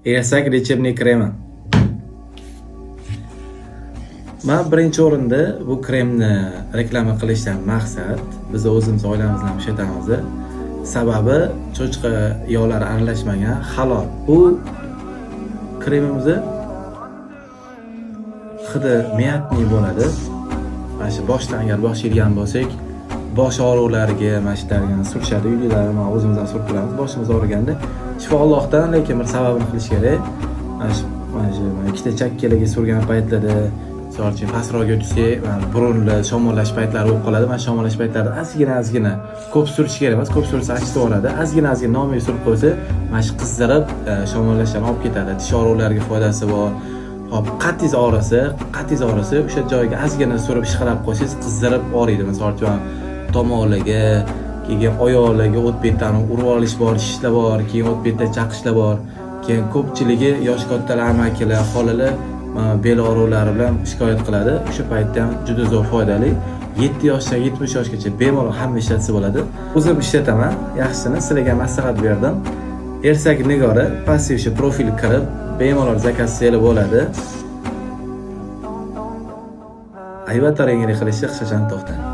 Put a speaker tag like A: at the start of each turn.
A: Ersak lechebniy kremi. Men birinchi o'rinda bu kremni reklama qilishdan maqsad biz o'zimiz oilamizni ham ishlatamiz. Sababi cho'chqa yog'lari aralashmagan halol. Bu kremimiz hidi miyatli bo'ladi. Mana shu boshdan agar boshlaydigan bo'lsak, bosh og'riqlariga, mashtarga surishadi, uylar ham o'zimiz ham surib turamiz. Boshimiz og'riganda shifo Allohdan, lekin bir sababini qilish kerak. Mana shu ikkita chakkalarga surgan paytlarda, misol uchun pastroqga tushsak, burunlar shamollash paytlari bo'lib qoladi. Mana shamollash paytlarida ozgina ko'p surish kerak emas, ko'p sursa achitib yuboradi. Ozgina nomiga surib qo'ysa, mana shu qizdirib shamollashdan olib ketadi. Tish og'riqlariga foydasi bor. Hop, qattiq og'risa, o'sha joyga ozgina surib ishqalab qo'ysangiz qizdirib og'riydi. Misol uchun tomoqlarga, keyin oyoqlarga o't betdan urib olish bor, shishlar bor, keyin o't betdan chaqishlar bor. Keyin ko'pchiligi yosh kattalar, amakilar, xolalar bel og'riqlari bilan shikoyat qiladi. O'sha paytda ham juda zo'r foydali. 7 yoshdan 70 yoshgacha bemalol hamma ishlatsa bo'ladi. O'zim ishlataman, yaxshisini sizlarga maslahat berdim. Ersak Nigora passiv profil kirib, bemalol zakaz qilsa bo'ladi. Ayvat tarangini qilishni hech qachon to'xtamang.